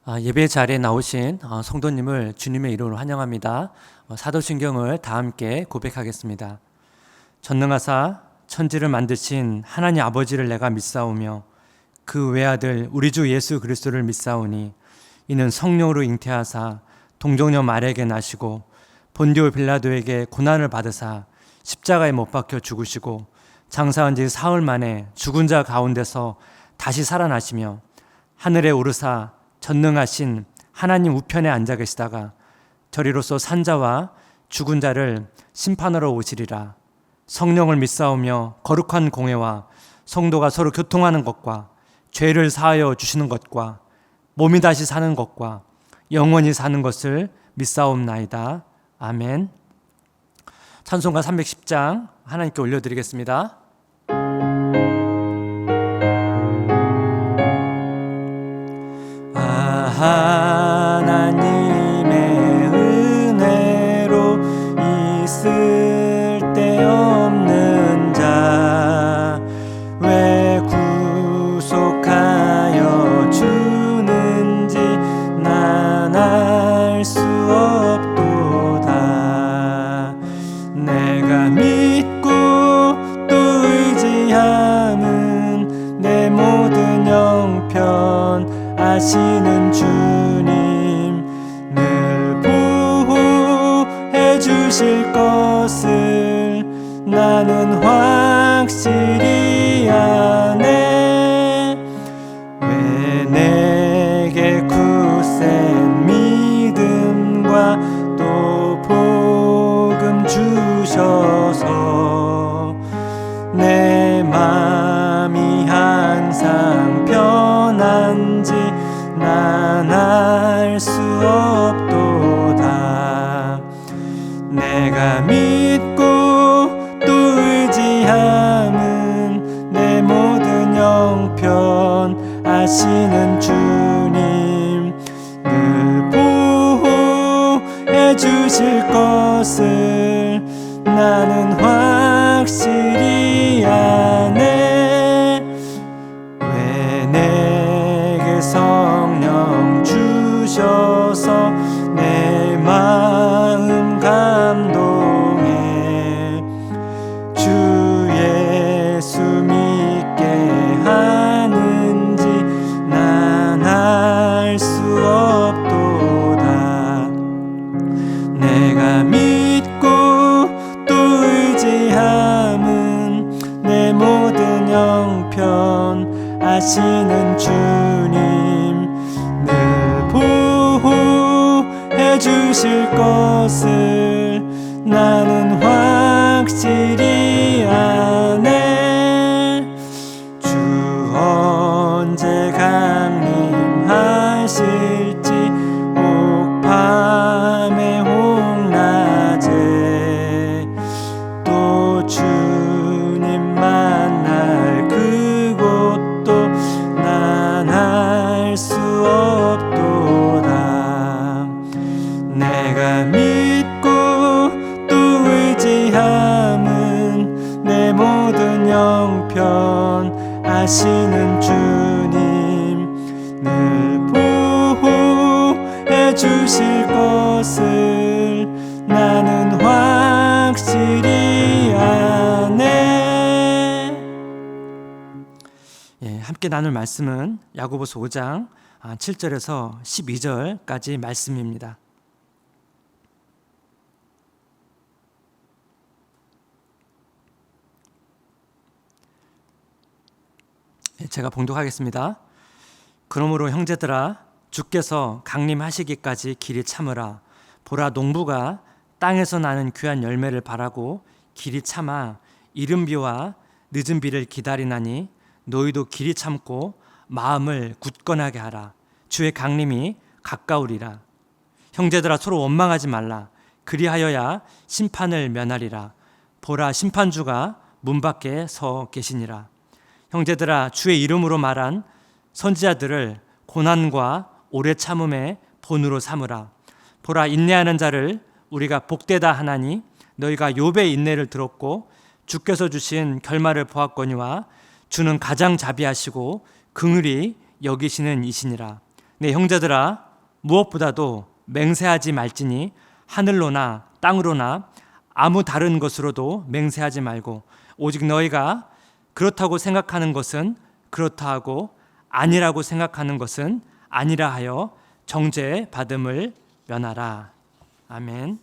예배 자리에 나오신 성도님을 주님의 이름으로 환영합니다. 사도신경을 다 함께 고백하겠습니다. 전능하사 천지를 만드신 하나님 아버지를 내가 믿사오며 그 외아들 우리 주 예수 그리스도를 믿사오니 이는 성령으로 잉태하사 동정녀 마리아에게 나시고 본디오 빌라도에게 고난을 받으사 십자가에 못 박혀 죽으시고 장사한 지 사흘 만에 죽은 자 가운데서 다시 살아나시며 하늘에 오르사 전능하신 하나님 우편에 앉아 계시다가 저리로서 산자와 죽은 자를 심판하러 오시리라. 성령을 믿사오며 거룩한 공회와 성도가 서로 교통하는 것과 죄를 사하여 주시는 것과 몸이 다시 사는 것과 영원히 사는 것을 믿사옵나이다. 아멘. 찬송가 310장 하나님께 올려드리겠습니다. 하나님의 은혜로 있을 데 없는 자 왜 구속하여 주는지 난 알 수 없도다. 내가 믿고 또 의지함은 내 모든 형편 아시는 주님 늘 보호해 주실 것을 나는 확실히 아네. 왜 내게 굳센 믿음과 또 복음 주셔서 내 맘이 항상 편한지 난 알 수 없도다. 내가 믿고 또 의지함은 내 모든 형편 아시는 주님 늘 보호해 주실 것을 나는 확실히 아네. 왜 내게 성령 주셔서 내 마음 감동해 주 예수 믿게 하는지 난 알 수 없도다. 내가 믿고 또 의지함은 내 모든 형편 아시는 주님 늘 보호해 주실 것을 나는 확실히 아네. 주 언제 강림하실지 혹밤에 혹낮에 또 주님 만날 그곳도 난 알 수 없도다. 내가 믿고 또 의지함은 내 모든 형편 아시는 주님 늘 보호해 주실 것을 나는 확실히 아네. 함께 나눌 말씀은 야고보서 5장 7절에서 12절까지 말씀입니다. 제가 봉독하겠습니다. 그러므로 형제들아 주께서 강림하시기까지 길이 참으라. 보라 농부가 땅에서 나는 귀한 열매를 바라고 길이 참아 이른 비와 늦은 비를 기다리나니 너희도 길이 참고 마음을 굳건하게 하라. 주의 강림이 가까우리라. 형제들아 서로 원망하지 말라. 그리하여야 심판을 면하리라. 보라 심판주가 문 밖에 서 계시니라. 형제들아 주의 이름으로 말한 선지자들을 고난과 오래 참음의 본으로 삼으라. 보라 인내하는 자를 우리가 복되다 하나니 너희가 욥의 인내를 들었고 주께서 주신 결말을 보았거니와 주는 가장 자비하시고 긍휼히 여기시는 이시니라. 내 형제들아 무엇보다도 맹세하지 말지니 하늘로나 땅으로나 아무 다른 것으로도 맹세하지 말고 오직 너희가 그렇다고 생각하는 것은 그렇다 하고 아니라고 생각하는 것은 아니라 하여 정죄 받음을 면하라. 아멘.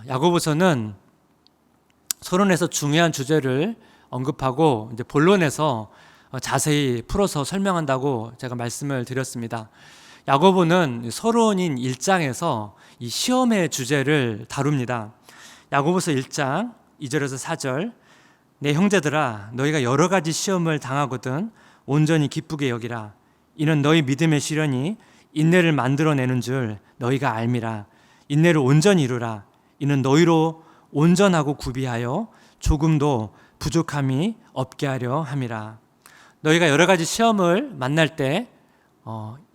야고보서는 서론에서 중요한 주제를 언급하고 이제 본론에서 자세히 풀어서 설명한다고 제가 말씀을 드렸습니다. 야고보는 서론인 1장에서 이 시험의 주제를 다룹니다. 야고보서 1장 2절에서 4절, 내 형제들아 너희가 여러 가지 시험을 당하거든 온전히 기쁘게 여기라. 이는 너희 믿음의 시련이 인내를 만들어내는 줄 너희가 알미라. 인내를 온전히 이루라. 이는 너희로 온전하고 구비하여 조금도 부족함이 없게 하려 함이라. 너희가 여러 가지 시험을 만날 때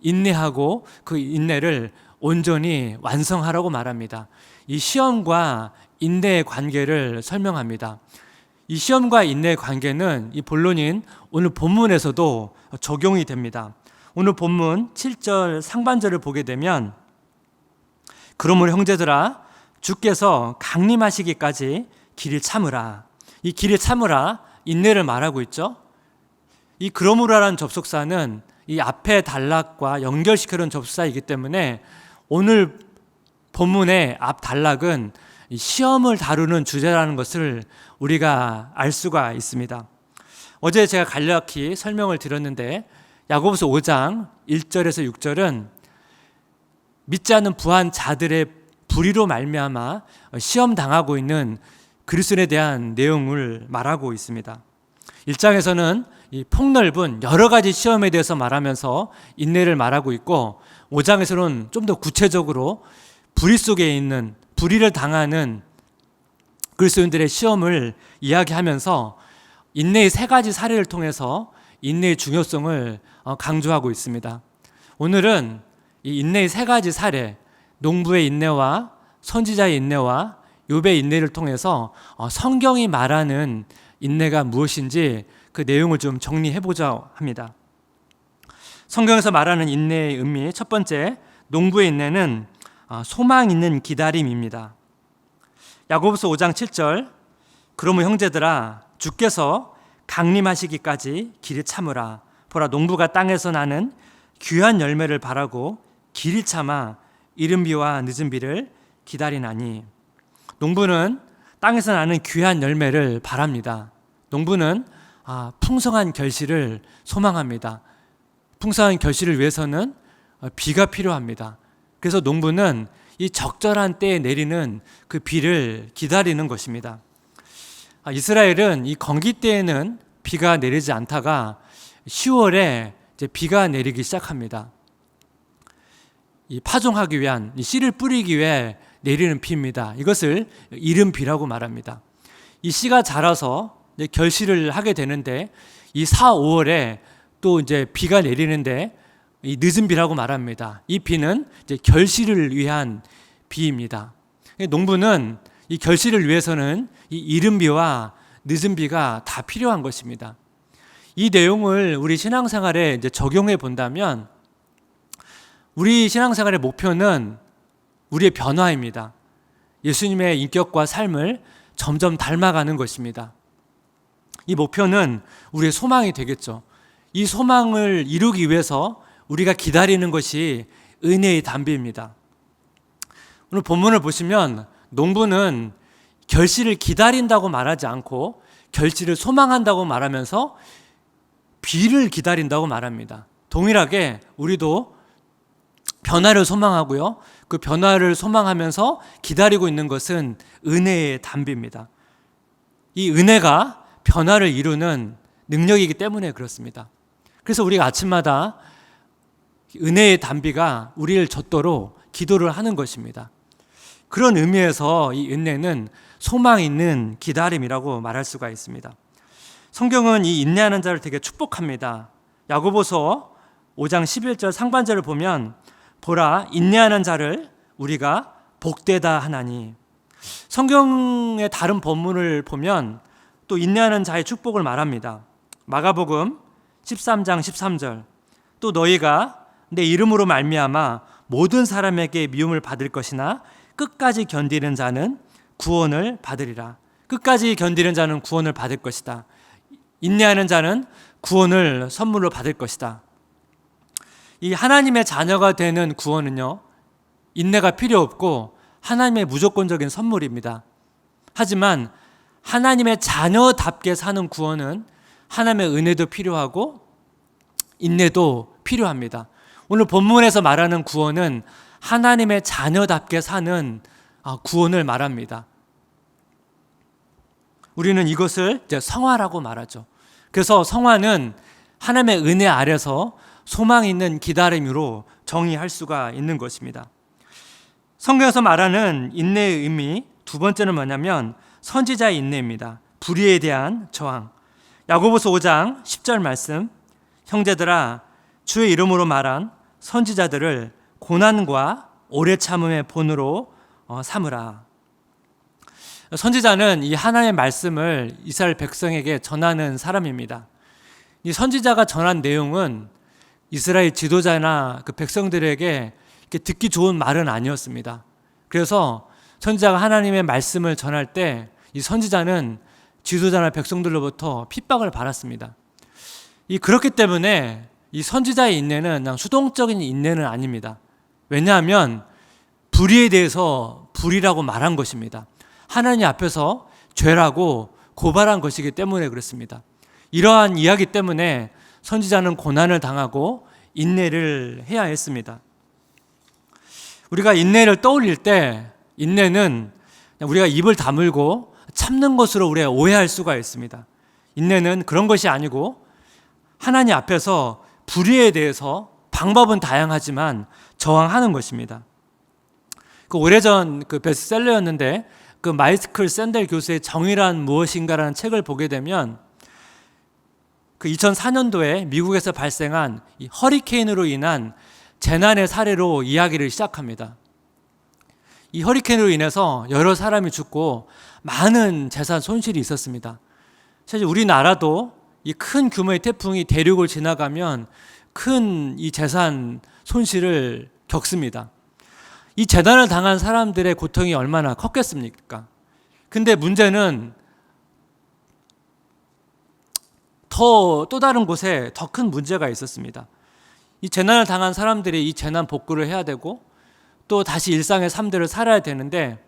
인내하고 그 인내를 온전히 완성하라고 말합니다. 이 시험과 인내의 관계를 설명합니다. 이 시험과 인내의 관계는 이 본론인 오늘 본문에서도 적용이 됩니다. 오늘 본문 7절 상반절을 보게 되면 그러므로 형제들아 주께서 강림하시기까지 길을 참으라. 이 길을 참으라 인내를 말하고 있죠. 이 그러므로라는 접속사는 이 앞에 단락과 연결시켜놓은 접속사이기 때문에 오늘 본문의 앞 단락은 시험을 다루는 주제라는 것을 우리가 알 수가 있습니다. 어제 제가 간략히 설명을 드렸는데 야고보서 5장 1절에서 6절은 믿지 않는 부한 자들의 불의로 말미암아 시험 당하고 있는 그리스도인에 대한 내용을 말하고 있습니다. 1장에서는 이 폭넓은 여러 가지 시험에 대해서 말하면서 인내를 말하고 있고 5장에서는 좀 더 구체적으로 불의 속에 있는 불의를 당하는 그리스도인들의 시험을 이야기하면서 인내의 세 가지 사례를 통해서 인내의 중요성을 강조하고 있습니다. 오늘은 이 인내의 세 가지 사례, 농부의 인내와 선지자의 인내와 욥의 인내를 통해서 성경이 말하는 인내가 무엇인지 그 내용을 좀 정리해보자 합니다. 성경에서 말하는 인내의 의미, 첫 번째, 농부의 인내는 소망 있는 기다림입니다. 야고보서 5장 7절, 그러므로 형제들아 주께서 강림하시기까지 길을 참으라. 보라 농부가 땅에서 나는 귀한 열매를 바라고 길을 참아 이른 비와 늦은 비를 기다리나니. 농부는 땅에서 나는 귀한 열매를 바랍니다. 농부는 풍성한 결실을 소망합니다. 풍성한 결실을 위해서는 비가 필요합니다. 그래서 농부는 이 적절한 때에 내리는 그 비를 기다리는 것입니다. 이스라엘은 이 건기 때에는 비가 내리지 않다가 10월에 이제 비가 내리기 시작합니다. 이 파종하기 위한, 이 씨를 뿌리기 위해 내리는 비입니다. 이것을 이른 비라고 말합니다. 이 씨가 자라서 이제 결실을 하게 되는데 이 4, 5월에 또 이제 비가 내리는데 이 늦은 비라고 말합니다. 이 비는 이제 결실을 위한 비입니다. 농부는 이 결실을 위해서는 이 이른 비와 늦은 비가 다 필요한 것입니다. 이 내용을 우리 신앙생활에 이제 적용해 본다면 우리 신앙생활의 목표는 우리의 변화입니다. 예수님의 인격과 삶을 점점 닮아가는 것입니다. 이 목표는 우리의 소망이 되겠죠. 이 소망을 이루기 위해서 우리가 기다리는 것이 은혜의 담비입니다. 오늘 본문을 보시면 농부는 결실을 기다린다고 말하지 않고 결실을 소망한다고 말하면서 비를 기다린다고 말합니다. 동일하게 우리도 변화를 소망하고요. 그 변화를 소망하면서 기다리고 있는 것은 은혜의 담비입니다. 이 은혜가 변화를 이루는 능력이기 때문에 그렇습니다. 그래서 우리가 아침마다 은혜의 담비가 우리를 젖도록 기도를 하는 것입니다. 그런 의미에서 이 은혜는 소망 있는 기다림이라고 말할 수가 있습니다. 성경은 이 인내하는 자를 되게 축복합니다. 야고보서 5장 11절 상반절을 보면 보라 인내하는 자를 우리가 복되다 하나니. 성경의 다른 본문을 보면 또 인내하는 자의 축복을 말합니다. 마가복음 13장 13절 또 너희가 내 이름으로 말미암아 모든 사람에게 미움을 받을 것이나 끝까지 견디는 자는 구원을 받으리라. 끝까지 견디는 자는 구원을 받을 것이다. 인내하는 자는 구원을 선물로 받을 것이다. 이 하나님의 자녀가 되는 구원은요, 인내가 필요 없고 하나님의 무조건적인 선물입니다. 하지만 하나님의 자녀답게 사는 구원은 하나님의 은혜도 필요하고 인내도 필요합니다. 오늘 본문에서 말하는 구원은 하나님의 자녀답게 사는 구원을 말합니다. 우리는 이것을 이제 성화라고 말하죠. 그래서 성화는 하나님의 은혜 아래서 소망 있는 기다림으로 정의할 수가 있는 것입니다. 성경에서 말하는 인내의 의미 두 번째는 뭐냐면 선지자의 인내입니다. 불의에 대한 저항. 야고보서 5장 10절 말씀, 형제들아 주의 이름으로 말한 선지자들을 고난과 오래 참음의 본으로 삼으라. 선지자는 이 하나님의 말씀을 이스라엘 백성에게 전하는 사람입니다. 이 선지자가 전한 내용은 이스라엘 지도자나 그 백성들에게 이렇게 듣기 좋은 말은 아니었습니다. 그래서 선지자가 하나님의 말씀을 전할 때 이 선지자는 지도자나 백성들로부터 핍박을 받았습니다. 그렇기 때문에 이 선지자의 인내는 그냥 수동적인 인내는 아닙니다. 왜냐하면 불의에 대해서 불의라고 말한 것입니다. 하나님 앞에서 죄라고 고발한 것이기 때문에 그렇습니다. 이러한 이야기 때문에 선지자는 고난을 당하고 인내를 해야 했습니다. 우리가 인내를 떠올릴 때 인내는 우리가 입을 다물고 참는 것으로 우리가 오해할 수가 있습니다. 인내는 그런 것이 아니고 하나님 앞에서 불의에 대해서 방법은 다양하지만 저항하는 것입니다. 오래전 베스트셀러였는데 마이클 샌델 교수의 정의란 무엇인가라는 책을 보게 되면 2004년도에 미국에서 발생한 이 허리케인으로 인한 재난의 사례로 이야기를 시작합니다. 이 허리케인으로 인해서 여러 사람이 죽고 많은 재산 손실이 있었습니다. 사실 우리나라도 이 큰 규모의 태풍이 대륙을 지나가면 큰 이 재산 손실을 겪습니다. 이 재난을 당한 사람들의 고통이 얼마나 컸겠습니까? 근데 문제는 또 다른 곳에 더 큰 문제가 있었습니다. 이 재난을 당한 사람들이 이 재난 복구를 해야 되고 또 다시 일상의 삶들을 살아야 되는데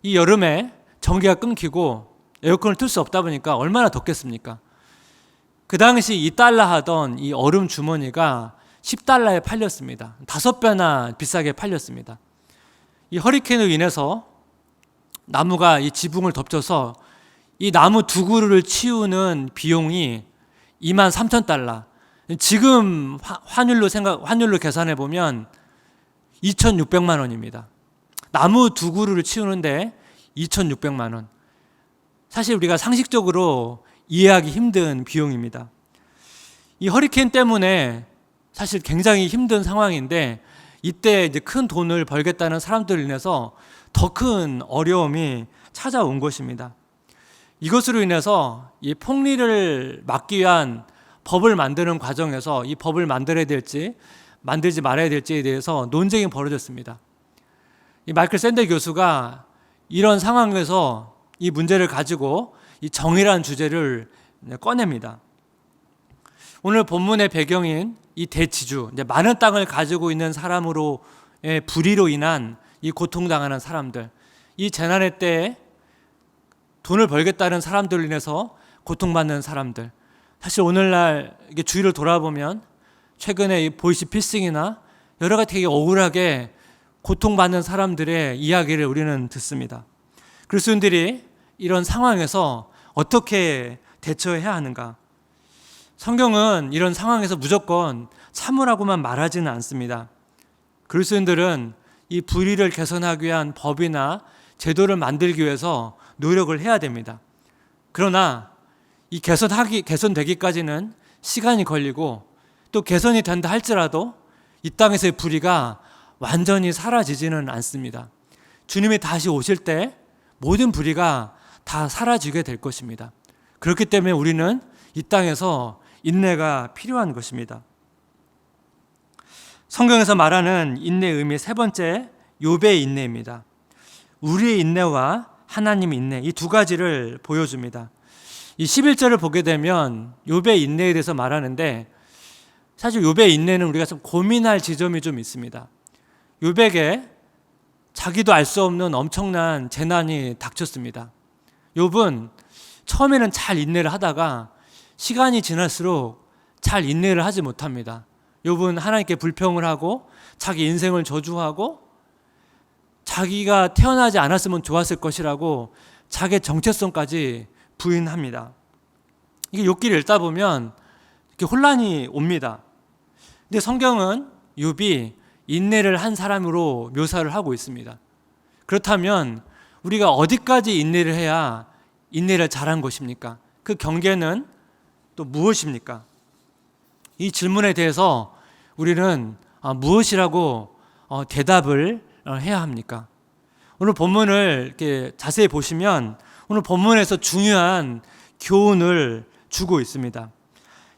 이 여름에 전기가 끊기고 에어컨을 틀 수 없다 보니까 얼마나 덥겠습니까? 그 당시 2달러 하던 이 얼음 주머니가 10달러에 팔렸습니다. 5배나 비싸게 팔렸습니다. 이 허리케인으로 인해서 나무가 이 지붕을 덮쳐서 이 나무 두 그루를 치우는 비용이 23,000달러. 지금 환율로 계산해 보면 2,600만 원입니다. 나무 두 그루를 치우는데 2,600만 원. 사실 우리가 상식적으로 이해하기 힘든 비용입니다. 이 허리케인 때문에 사실 굉장히 힘든 상황인데 이때 이제 큰 돈을 벌겠다는 사람들로 인해서 더 큰 어려움이 찾아온 것입니다. 이것으로 인해서 이 폭리를 막기 위한 법을 만드는 과정에서 이 법을 만들어야 될지 만들지 말아야 될지에 대해서 논쟁이 벌어졌습니다. 이 마이클 샌델 교수가 이런 상황에서 이 문제를 가지고 이 정의라는 주제를 꺼냅니다. 오늘 본문의 배경인 이 대지주, 이제 많은 땅을 가지고 있는 사람으로의 불의로 인한 이 고통당하는 사람들, 이 재난의 때에 돈을 벌겠다는 사람들로 인해서 고통받는 사람들. 사실 오늘날 이게 주위를 돌아보면 최근에 이 보이시피싱이나 여러 가지 되게 억울하게 고통받는 사람들의 이야기를 우리는 듣습니다. 그리스도인들이 이런 상황에서 어떻게 대처해야 하는가? 성경은 이런 상황에서 무조건 참으라고만 말하지는 않습니다. 그리스도인들은 이 불의를 개선하기 위한 법이나 제도를 만들기 위해서 노력을 해야 됩니다. 그러나 이 개선되기까지는 시간이 걸리고 또 개선이 된다 할지라도 이 땅에서의 불의가 완전히 사라지지는 않습니다. 주님이 다시 오실 때 모든 불의가 다 사라지게 될 것입니다. 그렇기 때문에 우리는 이 땅에서 인내가 필요한 것입니다. 성경에서 말하는 인내의 의미 세 번째, 욥의 인내입니다. 우리의 인내와 하나님의 인내, 이 두 가지를 보여줍니다. 이 11절을 보게 되면 욥의 인내에 대해서 말하는데, 사실 욥의 인내는 우리가 좀 고민할 지점이 좀 있습니다. 욥에게 자기도 알 수 없는 엄청난 재난이 닥쳤습니다. 욥은 처음에는 잘 인내를 하다가 시간이 지날수록 잘 인내를 하지 못합니다. 욥은 하나님께 불평을 하고 자기 인생을 저주하고 자기가 태어나지 않았으면 좋았을 것이라고 자기의 정체성까지 부인합니다. 이게 욥기를 읽다 보면 이렇게 혼란이 옵니다. 근데 성경은 욥이 인내를 한 사람으로 묘사를 하고 있습니다. 그렇다면 우리가 어디까지 인내를 해야 인내를 잘한 것입니까? 그 경계는 또 무엇입니까? 이 질문에 대해서 우리는 무엇이라고 대답을 해야 합니까? 오늘 본문을 이렇게 자세히 보시면 오늘 본문에서 중요한 교훈을 주고 있습니다.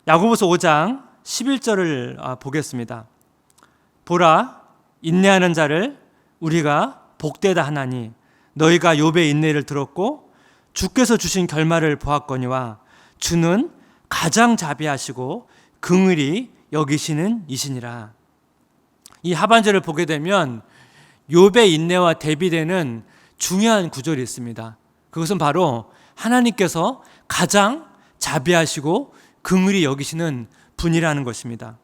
야고보서 5장 11절을 보겠습니다. 보라, 인내하는 자를 우리가 복되다 하나니 너희가 욥의 인내를 들었고 주께서 주신 결말을 보았거니와 주는 가장 자비하시고 긍휼히 여기시는 이시니라. 이 하반절을 보게 되면 욥의 인내와 대비되는 중요한 구절이 있습니다. 그것은 바로 하나님께서 가장 자비하시고 긍휼히 여기시는 분이라는 것입니다.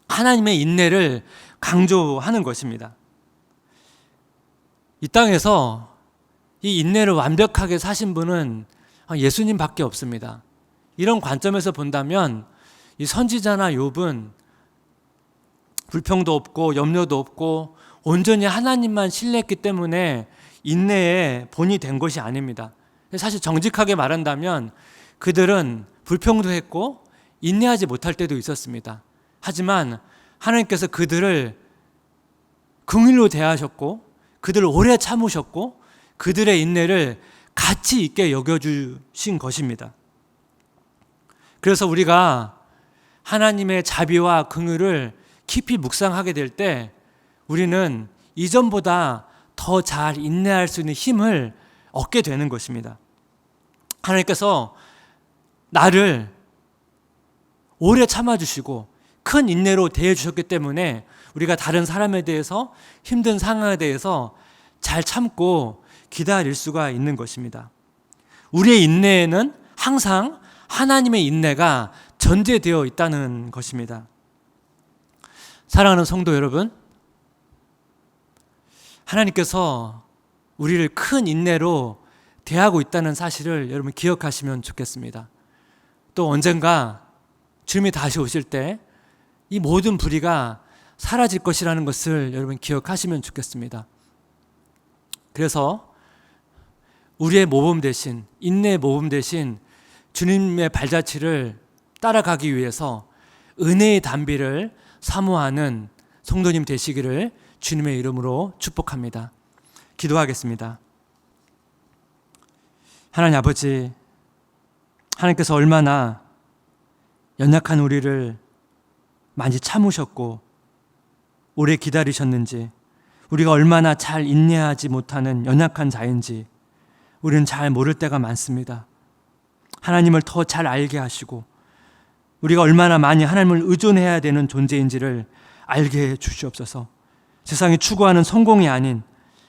하나님의 인내를 강조하는 것입니다. 이 땅에서 이 인내를 완벽하게 사신 분은 예수님밖에 없습니다. 이런 관점에서 본다면 이 선지자나 욥은 불평도 없고 염려도 없고 온전히 하나님만 신뢰했기 때문에 인내의 본이 된 것이 아닙니다. 사실 정직하게 말한다면 그들은 불평도 했고 인내하지 못할 때도 있었습니다. 하지만 하나님께서 그들을 긍휼로 대하셨고 그들을 오래 참으셨고 그들의 인내를 가치 있게 여겨주신 것입니다. 그래서 우리가 하나님의 자비와 긍휼을 깊이 묵상하게 될 때 우리는 이전보다 더 잘 인내할 수 있는 힘을 얻게 되는 것입니다. 하나님께서 나를 오래 참아주시고 큰 인내로 대해주셨기 때문에 우리가 다른 사람에 대해서 힘든 상황에 대해서 잘 참고 기다릴 수가 있는 것입니다. 우리의 인내에는 항상 하나님의 인내가 전제되어 있다는 것입니다. 사랑하는 성도 여러분, 하나님께서 우리를 큰 인내로 대하고 있다는 사실을 여러분 기억하시면 좋겠습니다. 또 언젠가 주님이 다시 오실 때 이 모든 불의가 사라질 것이라는 것을 여러분 기억하시면 좋겠습니다. 그래서 우리의 모범 대신, 인내의 모범 대신 주님의 발자취를 따라가기 위해서 은혜의 단비를 사모하는 성도님 되시기를 주님의 이름으로 축복합니다. 기도하겠습니다. 하나님 아버지, 하나님께서 얼마나 연약한 우리를 많이 참으셨고 오래 기다리셨는지, 우리가 얼마나 잘 인내하지 못하는 연약한 자인지 우리는 잘 모를 때가 많습니다. 하나님을 더 잘 알게 하시고 우리가 얼마나 많이 하나님을 의존해야 되는 존재인지를 알게 해 주시옵소서. 세상이 추구하는 성공이 아닌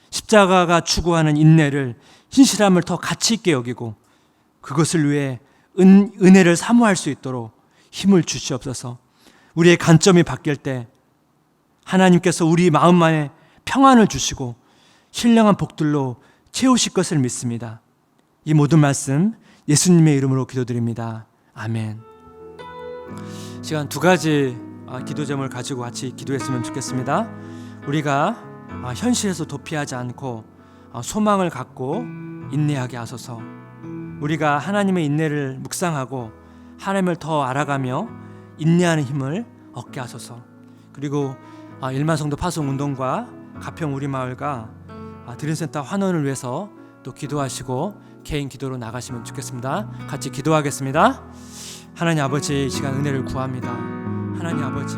십자가가 추구하는 인내를, 신실함을 더 가치 있게 여기고 그것을 위해 은혜를 사모할 수 있도록 힘을 주시옵소서. 우리의 관점이 바뀔 때 하나님께서 우리 마음 안에 평안을 주시고 신령한 복들로 채우실 것을 믿습니다. 이 모든 말씀 예수님의 이름으로 기도드립니다. 아멘. 시간 두 가지 기도 제목을 가지고 같이 기도했으면 좋겠습니다. 우리가 현실에서 도피하지 않고 소망을 갖고 인내하게 하소서. 우리가 하나님의 인내를 묵상하고 하나님을 더 알아가며 인내하는 힘을 얻게 하소서. 그리고 일만성도 파송운동과 가평 우리마을과 드림센터 환원을 위해서 또 기도하시고 개인 기도로 나가시면 좋겠습니다. 같이 기도하겠습니다. 하나님 아버지, 이 시간 은혜를 구합니다. 하나님 아버지,